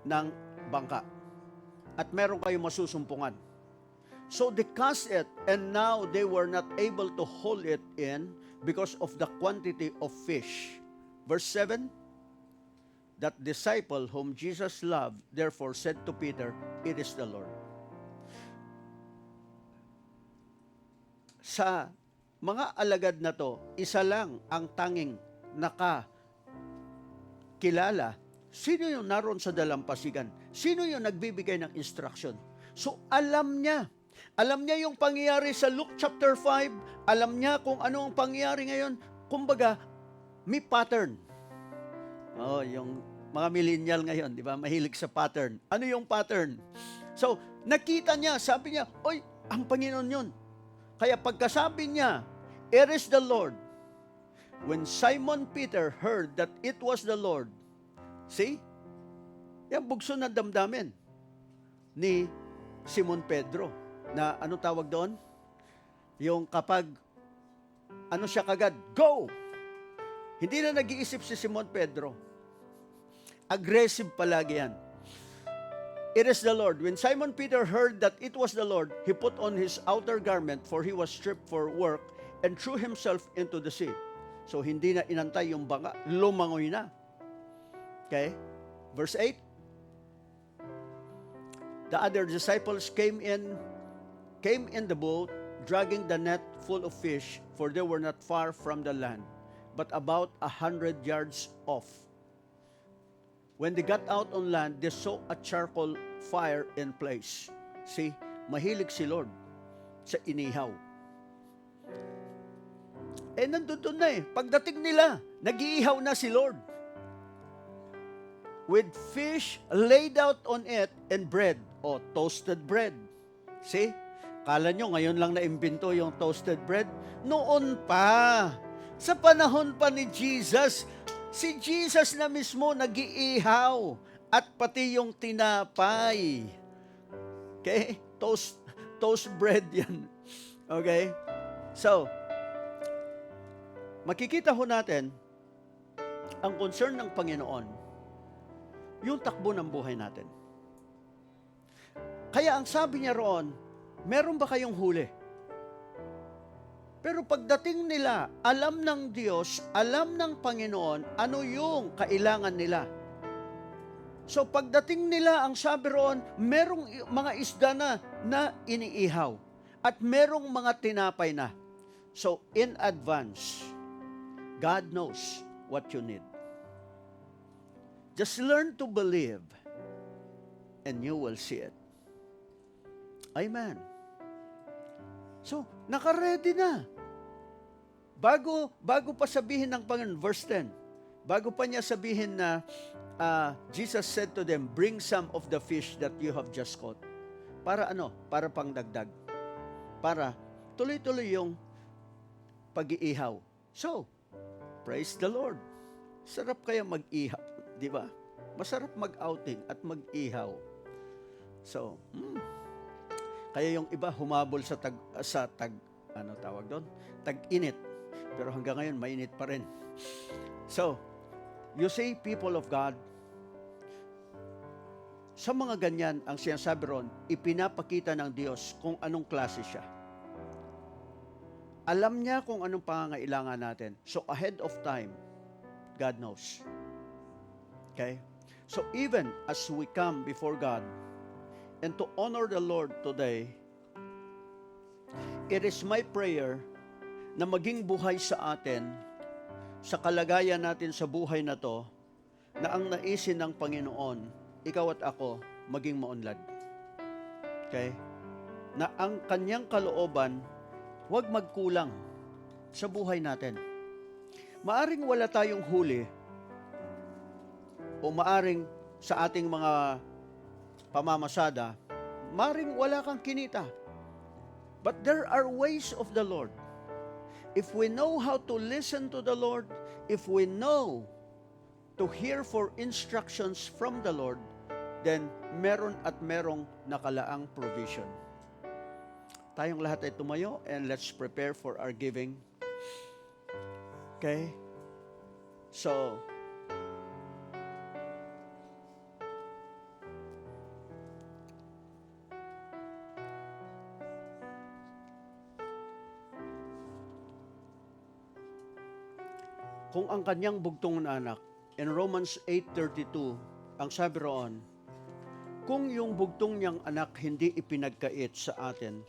ng bangka. At meron kayong masusumpungan. So, they cast it, and now they were not able to hold it in because of the quantity of fish. Verse 7, that disciple whom Jesus loved, therefore said to Peter, it is the Lord. Sa mga alagad na to, isa lang ang tanging nakakilala. Sino yung naroon sa dalampasigan? Sino yung nagbibigay ng instruction? So, alam niya. Alam niya yung pangyayari sa Luke chapter 5. Alam niya kung ano ang pangyayari ngayon. Kumbaga, may pattern. Oh, yung mga millennial ngayon, di ba? Mahilig sa pattern. Ano yung pattern? So, nakita niya, sabi niya, oy, ang Panginoon yun. Kaya pagkasabi niya, it is the Lord. When Simon Peter heard that it was the Lord, see? Yan, bugso na damdamin ni Simon Pedro. Na ano tawag doon? Yung kapag, ano siya kagad, go! Hindi na nag-iisip si Simon Pedro. Aggressive palagi yan. It is the Lord. When Simon Peter heard that it was the Lord, he put on his outer garment, for he was stripped for work, and threw himself into the sea. So, hindi na inantay yung bangka, lumangoy na. Okay? Verse 8. The other disciples came in the boat, dragging the net full of fish, for they were not far from the land, but about 100 yards off. When they got out on land, they saw a charcoal fire in place. See, mahilig si Lord sa inihaw. Nandun na eh. Pagdating nila, nag-iihaw na si Lord. With fish laid out on it and bread, o toasted bread. See? Kala nyo, ngayon lang na-imbento yung toasted bread? Noon pa. Sa panahon pa ni Jesus, si Jesus na mismo nag-iihaw at pati yung tinapay. Okay? Toast bread yan. Okay? So, makikita ho natin ang concern ng Panginoon, yung takbo ng buhay natin. Kaya ang sabi niya roon, meron ba kayong huli? Pero pagdating nila, alam ng Diyos, alam ng Panginoon, ano yung kailangan nila. So pagdating nila, ang sabi roon, merong mga isda na iniihaw. At merong mga tinapay na. So in advance, God knows what you need. Just learn to believe and you will see it. Amen. So, naka-ready na. Bago pa sabihin ng Panginoon, verse 10, bago pa niya sabihin na Jesus said to them, bring some of the fish that you have just caught. Para ano? Para pangdagdag. Para tuloy-tuloy yung pag-iihaw. So, praise the Lord. Sarap kaya mag-ihaw, di ba? Masarap mag-outing at mag-ihaw. So, kaya yung iba humabol sa tag-init. Pero hanggang ngayon, mainit pa rin. So, you see, people of God, sa mga ganyan, ang sinasabi ron, ipinapakita ng Diyos kung anong klase siya. Alam niya kung anong pangangailangan natin. So, ahead of time, God knows. Okay? So, even as we come before God, and to honor the Lord today, it is my prayer na maging buhay sa atin, sa kalagayan natin sa buhay na to, na ang naisin ng Panginoon, ikaw at ako, maging maunlad. Okay? Na ang kanyang kalooban, huwag magkulang sa buhay natin. Maaring wala tayong huli, o maaring sa ating mga pamamasada, maring wala kang kinita. But there are ways of the Lord. If we know how to listen to the Lord, if we know to hear for instructions from the Lord, then meron at merong nakalaang provision. Tayong lahat ay tumayo and let's prepare for our giving. Okay? So, kung ang kanyang bugtong na anak, in Romans 8:32, ang sabi roon, kung yung bugtong niyang anak hindi ipinagkait sa atin,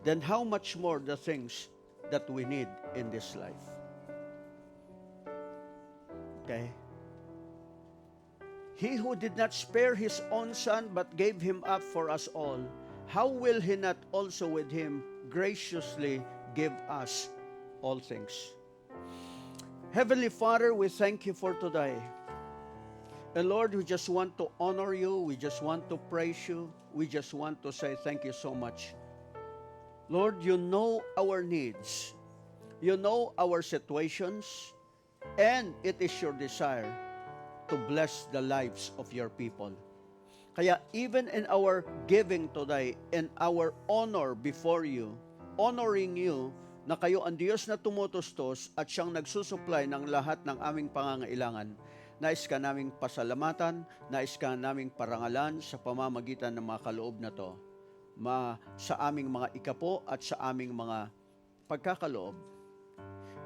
then how much more the things that we need in this life. Okay? He who did not spare his own son but gave him up for us all, how will he not also with him graciously give us all things? Heavenly Father, we thank you for today. And Lord, we just want to honor you. We just want to praise you. We just want to say thank you so much. Lord, you know our needs. You know our situations. And it is your desire to bless the lives of your people. Kaya even in our giving today, in our honor before you, honoring you, na kayo ang Diyos na tumutustos at siyang nagsusupply ng lahat ng aming pangangailangan, nais ka naming pasalamatan, nais ka naming parangalan sa pamamagitan ng mga kaloob na to, sa aming mga ikapo at sa aming mga pagkakaloob.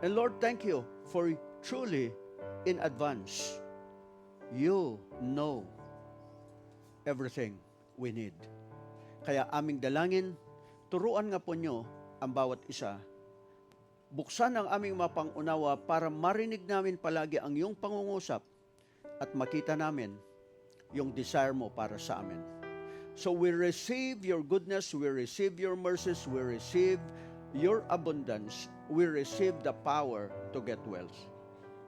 And Lord, thank you for truly in advance, you know everything we need. Kaya aming dalangin, turuan nga po nyo ang bawat isa. Buksan ang aming mapangunawa para marinig namin palagi ang iyong pangungusap at makita namin yung desire mo para sa amin. So we receive your goodness, we receive your mercies, we receive your abundance, we receive the power to get wealth.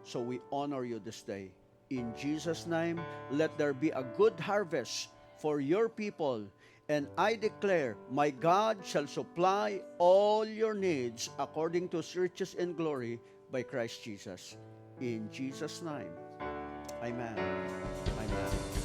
So we honor you this day. In Jesus' name, let there be a good harvest for your people. And I declare, my God shall supply all your needs according to his riches and glory by Christ Jesus. In Jesus' name, amen. Amen.